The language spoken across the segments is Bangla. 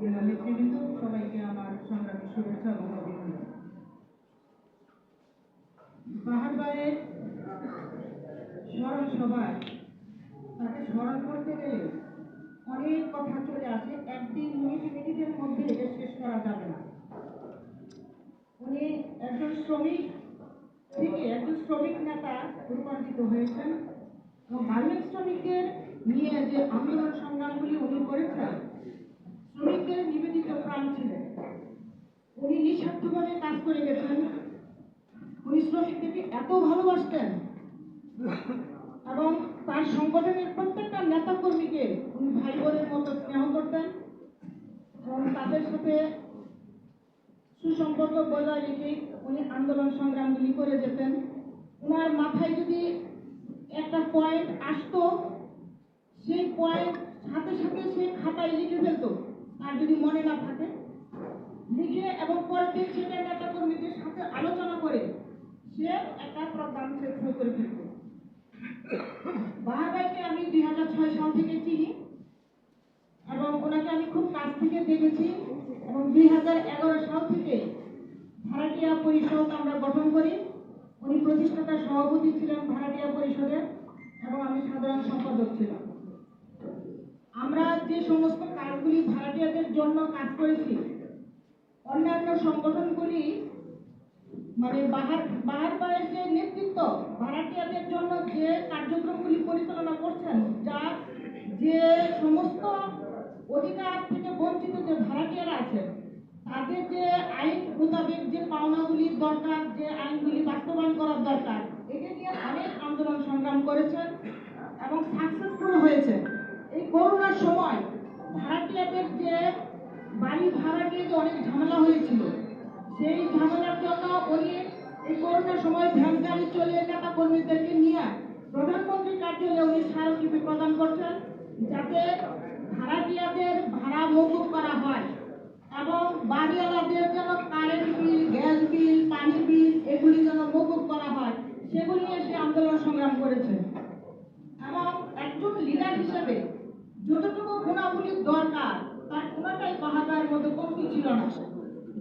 জেলা নেতৃবৃন্দ, সবাইকে আমার সংগ্রামী শুভেচ্ছা এবং অভিনন্দন। বাহার ভাইয়ের স্মরণ সভায় তাকে স্মরণ করতে গেলে অনেক কথা চলে আসে, একদিন মিনিটের মধ্যে এটা শেষ করা যাবে না। উনি একজন শ্রমিক থেকে একজন শ্রমিক নেতা রূপান্তরিত হয়েছেন এবং গার্মেন্ট শ্রমিকদের নিয়ে যে আন্দোলন সংগ্রামগুলি উনি করেছেন, শ্রমিকদের নিবেদিত প্রাণ ছিলেন। উনি নিঃস্বার্থভাবে কাজ করে গেছেন। উনি শ্রমিকদেরকে এত ভালোবাসতেন এবং তার সংগঠনের প্রত্যেকটা নেতা কর্মীকে উনি ভাই বোনের মতো স্নেহ করতেন এবং তাদের সাথে সুসম্পর্ক বজায় রেখে উনি আন্দোলন সংগ্রামগুলি করে যেতেন। ওনার মাথায় যদি একটা পয়েন্ট আসতো, সেই পয়েন্ট সাথে সাথে সে খাতায় লিখে ফেলত, আর যদি মনে না থাকে লিখে এবং পরের দিন সেটা নেতা কর্মীদের সাথে আলোচনা করে সে একটা প্রোগ্রাম শেষ করে ফেলত। বাহার ভাইকে আমি 2006 সাল থেকে চিনি এবং ওনাকে আমি খুব কাছ থেকে দেখেছি এবং 2011 সাল থেকে ভাড়াটিয়া পরিষদ আমরা গঠন করি। উনি প্রতিষ্ঠাতা সভাপতি ছিলেন ভাড়াটিয়া পরিষদের এবং আমি সাধারণ সম্পাদক ছিলাম। আমরা যে সমস্ত কাজগুলি ভাড়াটিয়াদের জন্য কাজ করেছি, অন্যান্য সংগঠনগুলি মানে বাহার ভাইয়ের যে নেতৃত্ব ভাড়াটিয়াদের জন্য যে কার্যক্রমগুলি পরিচালনা করছেন, যা যে সমস্ত অধিকার থেকে বঞ্চিত যে ভাড়াটিয়ারা আছেন তাদের যে আইন মোতাবেক যে পাওনাগুলির দরকার, যে আইনগুলি বাস্তবায়ন করার দরকার, এটা নিয়ে অনেক আন্দোলন সংগ্রাম করেছেন এবং সাকসেসফুল হয়েছে। এই করোনার সময় ভাড়াটিয়াদের যে বাড়ি ভাড়া নিয়ে যে অনেক ঝামেলা হয়েছিল, সেই ঝামেলার জন্য উনি এই করোনার সময় ভ্যান গাড়ি চলে নেতা কর্মীদেরকে নিয়ে প্রধানমন্ত্রী কার্যালয়ে উনি স্মারকলিপি প্রদান করছেন যাতে ভাড়াটিয়াদের ভাড়া মকুব করা হয় এবং বাড়িওয়ালাদের যেন কারেন্ট বিল, গ্যাস বিল, পানি বিল এগুলি যেন মকুব করা হয়, সেগুলি নিয়ে সে আন্দোলন সংগ্রাম করেছেন। এবং একজন লিডার হিসেবে যতটুকু গুণাবলীর দরকার তার কোনোটাই বাহার ভাইয়ের মধ্যে কমতি ছিল না।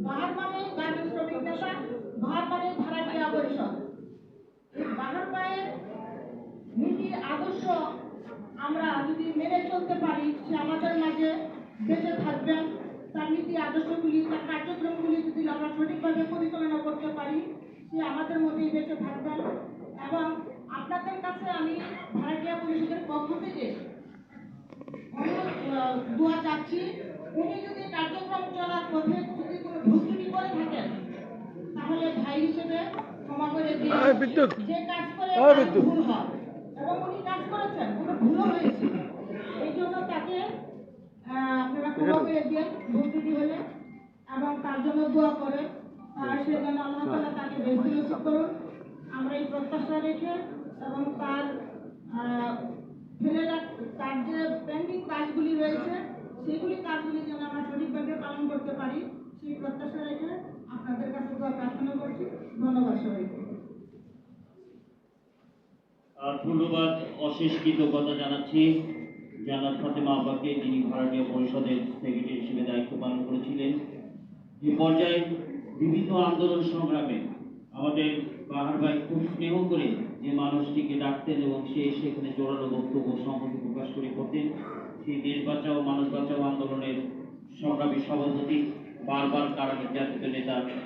বাহার মানে গার্মেন্টস শ্রমিক নেতা, বাহার মানে ভাড়াটিয়া পরিষদ। বাহার ভাইয়ের নীতি আদর্শ আমরা যদি মেনে চলতে পারি, সে আমাদের মাঝে বেঁচে থাকবেন। তার নীতি আদর্শগুলি, তার কার্যক্রমগুলি যদি আমরা সঠিকভাবে পরিচালনা করতে পারি, সে আমাদের মধ্যেই বেঁচে থাকবেন। এবং আপনাদের কাছে আমি ভাড়াটিয়া পরিষদের পক্ষ থেকে দোয়া চাচ্ছি, উনি যদি কার্যক্রম চলার পথে যদি কোনো ভুল ত্রুটি করে থাকেন তাহলে ভাই হিসেবে ক্ষমা করে দিয়ে, যে কাজ করে ভুল হয় এবং উনি কাজ করেছেন, কোনো ভুলও হয়েছে, এই জন্য তাকে আপনারা ক্ষমা করে দিয়ে ভুল ত্রুটি হলে এবং তার জন্য দোয়া করে সে যেন আল্লাহ তাআলা তাকে বেশি নসিব করুন। আমরা এই প্রত্যাশা রেখে এবং তার তার যে পেন্ডিং কাজগুলি রয়েছে সেগুলি কাজগুলি যেন আমরা সঠিকভাবে পালন করতে পারি, সেই প্রত্যাশা রেখে আপনাদের কাছে দোয়া প্রার্থনা করছি। ধন্যবাদ সবাইকে। ধন্যবাদ, অশেষ কৃতজ্ঞতা জানাচ্ছি জান্নাত ফাতেমা আপাকে, যিনি ভাড়াটিয়া পরিষদের সেক্রেটারি হিসেবে দায়িত্ব পালন করেছিলেন। এই পর্যায়ে বিভিন্ন আন্দোলন সংগ্রামে আমাদের বাহার ভাই খুব স্নেহ করে যে মানুষটিকে ডাকতেন এবং সে সেখানে জোরালো বক্তব্য সংহতি প্রকাশ করে করতেন, সেই দেশ বাঁচাও মানুষ বাঁচাও আন্দোলনের সংগ্রামী সভাপতি, বারবার কারা নির্যাতিত নেতা